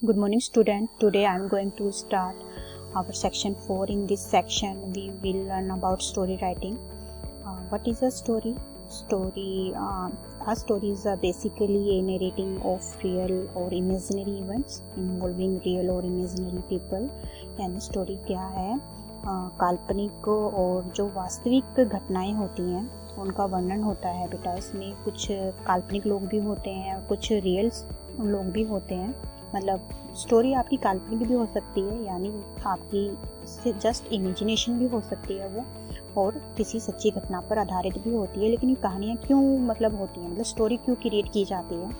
Good morning student. Today I am going to start our section 4. In this section we will learn about story writing. What is a story? A story is basically a narrating of real or imaginary events involving real or imaginary people. यानी story क्या है? काल्पनिक और जो वास्तविक घटनाएं होती हैं उनका वर्णन होता है बेटा। इसमें कुछ काल्पनिक लोग भी होते हैं और कुछ रियल लोग भी होते हैं। मतलब स्टोरी आपकी काल्पनिक भी हो सकती है, यानी आपकी जस्ट इमेजिनेशन भी हो सकती है वो, और किसी सच्ची घटना पर आधारित भी होती है। लेकिन ये कहानियाँ क्यों होती हैं, मतलब स्टोरी क्यों क्रिएट की जाती है?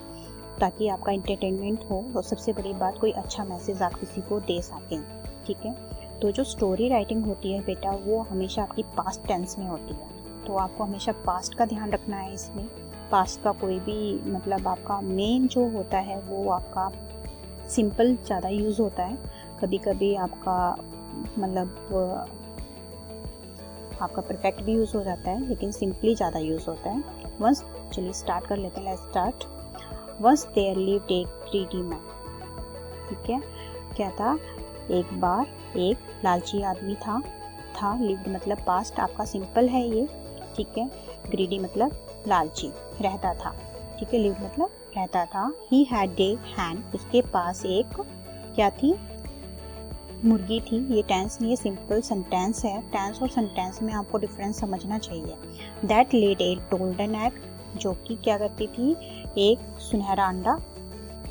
ताकि आपका एंटरटेनमेंट हो और सबसे बड़ी बात कोई अच्छा मैसेज आप किसी को दे सकें। ठीक है, तो जो स्टोरी राइटिंग होती है बेटा वो हमेशा आपकी पास्ट टेंस में होती है। तो आपको हमेशा पास्ट का ध्यान रखना है। इसमें पास्ट का कोई भी मतलब आपका मेन जो होता है वो आपका सिंपल ज़्यादा यूज़ होता है। कभी कभी आपका मतलब आपका परफेक्ट भी यूज़ हो जाता है, लेकिन सिंपली ज़्यादा यूज़ होता है। चलिए स्टार्ट कर लेते हैं। Let's start. Once there lived a greedy man. ठीक है, क्या था? एक बार एक लालची आदमी था। लिव्ड मतलब पास्ट आपका सिंपल है ये। ठीक है, ग्रीडी मतलब लालची, रहता था। ठीक है, लिव्ड मतलब रहता था। ही हैड ए हैन, उसके पास एक क्या थी? मुर्गी थी। ये टेंस नहीं है, सिंपल सेंटेंस है। टेंस और सेंटेंस में आपको डिफरेंस समझना चाहिए। That laid a golden egg, जो कि क्या करती थी? एक सुनहरा अंडा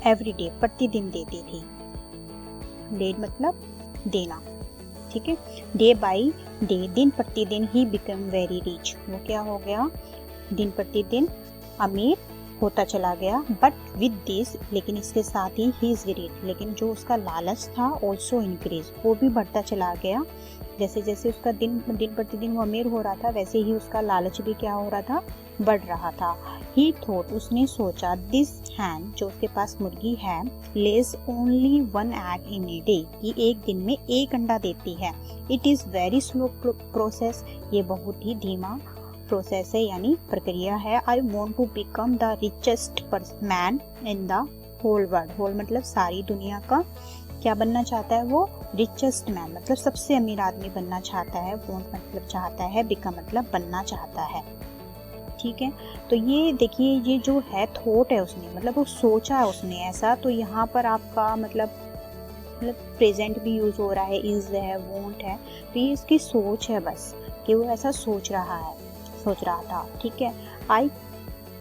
एवरी डे, प्रतिदिन देती थी। लेड मतलब देना। ठीक है, डे बाई डे, दिन प्रतिदिन ही बिकम वेरी रिच, वो क्या हो गया? दिन प्रतिदिन अमीर होता चला गया। बट विद दिस, लेकिन इसके साथ ही हिज ग्रीड, लेकिन जो उसका लालच था ऑल्सो इंक्रीज, वो भी बढ़ता चला गया। जैसे जैसे उसका दिन प्रतिदिन वो अमीर हो रहा था, वैसे ही उसका लालच भी क्या हो रहा था? बढ़ रहा था। ही थॉट, उसने सोचा, दिस हैन, जो उसके पास मुर्गी है, lays only one egg in a day, कि एक दिन में एक अंडा देती है। It is very slow process, ये बहुत ही धीमा प्रोसेस है, यानी प्रक्रिया है। I want to become the richest man in the whole world. Whole मतलब सारी दुनिया का क्या बनना चाहता है वो? रिचेस्ट मैन मतलब सबसे अमीर आदमी बनना चाहता है। वॉन्ट मतलब चाहता है, बिकम मतलब बनना चाहता है। ठीक है, तो ये देखिए, ये जो है थॉट है उसने, मतलब वो सोचा है उसने ऐसा। तो यहाँ पर आपका मतलब प्रेजेंट भी यूज हो रहा है, इज है, वॉन्ट है। तो ये इसकी सोच है बस, कि वो ऐसा सोच रहा था। ठीक है, I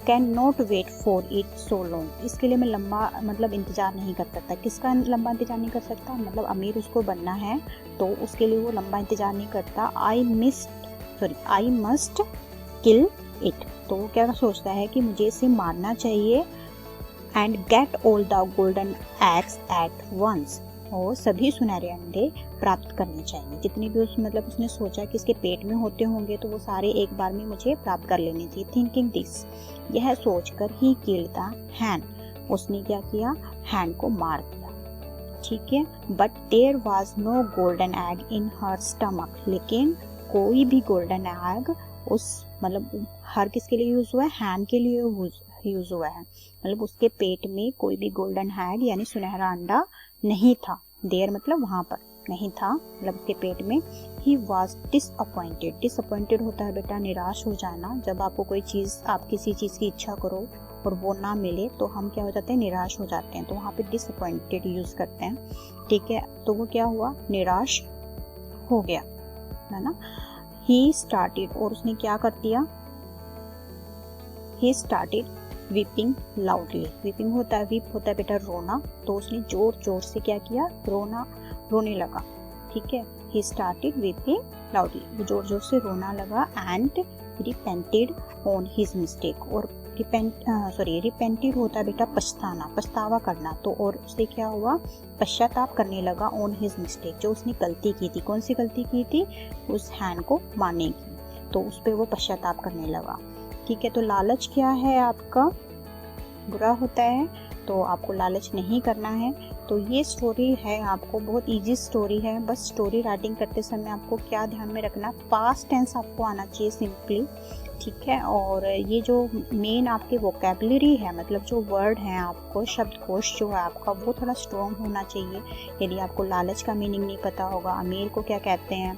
can not wait for it so long, इसके लिए मैं लंबा मतलब इंतजार नहीं कर सकता। किसका लंबा इंतजार नहीं कर सकता? मतलब अमीर उसको बनना है, तो उसके लिए वो लंबा इंतजार नहीं करता। आई मस्ट किल इट, तो वो क्या सोचता है कि मुझे इसे मारना चाहिए। And get all the golden eggs at once, और सभी सुनहरे अंडे प्राप्त करने चाहिए। जितने भी उसने सोचा कि इसके पेट में होते होंगे, तो वो सारे एक बार में मुझे प्राप्त कर लेने चाहिए। थिंकिंग दिस, यह सोचकर ही किल्ड द हैन, उसने क्या किया? हैन को मार दिया। ठीक है, but there was no golden egg in her stomach, लेकिन कोई भी गोल्डन एग उस मतलब हर किसके लिए यूज हुआ है? हैन के लिए यूज हुआ है। मतलब उसके पेट में कोई भी गोल्डन एग यानी सुनहरा अंडा नहीं था। देयर मतलब वहां पर नहीं था, मतलब उसके पेट में। ही वॉज डिसअपॉइंटेड, डिसअपॉइंटेड होता है बेटा निराश हो जाना। जब आपको कोई चीज़, आप किसी चीज़ की इच्छा करो और वो ना मिले तो हम क्या हो जाते हैं? निराश हो जाते हैं। तो वहाँ पे डिसअपॉइंटेड यूज करते हैं। ठीक है, तो वो क्या हुआ? निराश हो गया, है ना। ही स्टार्टेड, और उसने क्या कर दिया? He started weeping loudly. Weeping होता है, वीप होता है बेटा रोना। तो उसने जोर जोर से क्या किया? रोने लगा। ठीक है, ही स्टार्टेड वीपिंग लाउडली, वो जोर जोर से रोना लगा। And repented on his mistake, और रिपेंटेड होता है बेटा पछतावा करना। तो और उससे क्या हुआ? पश्चाताप करने लगा ऑन हिज मिस्टेक, जो उसने गलती की थी। कौन सी गलती की थी? उस हैन को मारने की। तो उस पर वो पश्चाताप करने लगा। ठीक है, तो लालच क्या है आपका? बुरा होता है, तो आपको लालच नहीं करना है। तो ये स्टोरी है, आपको बहुत इजी स्टोरी है। बस स्टोरी राइटिंग करते समय आपको क्या ध्यान में रखना, पास्ट टेंस आपको आना चाहिए सिंपली, ठीक है। और ये जो मेन आपके वोकेबलरी है, मतलब जो वर्ड हैं, आपको शब्दकोश जो है आपका वो थोड़ा स्ट्रॉन्ग होना चाहिए। यदि आपको लालच का मीनिंग नहीं पता होगा, अमीर को क्या कहते हैं,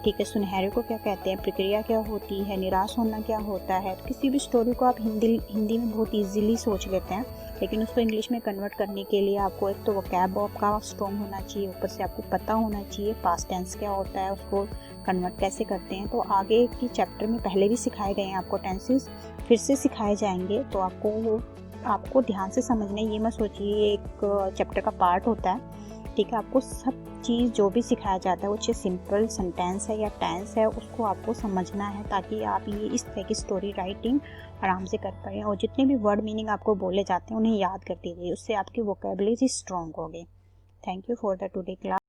ठीक है, सुनहरे को क्या कहते हैं, प्रक्रिया क्या होती है, निराश होना क्या होता है, तो किसी भी स्टोरी को आप हिंदी में बहुत इजीली सोच लेते हैं, लेकिन उसको इंग्लिश में कन्वर्ट करने के लिए आपको एक तो वोकैब आपका स्ट्रॉन्ग होना चाहिए, ऊपर से आपको पता होना चाहिए पास्ट टेंस क्या होता है, उसको कन्वर्ट कैसे करते हैं। तो आगे की चैप्टर में पहले भी सिखाए गए हैं आपको टेंसेस, फिर से सिखाए जाएंगे। तो आपको ध्यान से समझना है, ये मत सोचिए एक चैप्टर का पार्ट होता है, ठीक है। आपको सब चीज़ जो भी सिखाया जाता है वो चाहे सिंपल सेंटेंस है या टेंस है, उसको आपको समझना है, ताकि आप ये इस तरह की स्टोरी राइटिंग आराम से कर पाएँ। और जितने भी वर्ड मीनिंग आपको बोले जाते हैं उन्हें याद करते रहिए, उससे आपकी वोकेबलरी स्ट्रॉन्ग होगी। Thank you for the today class.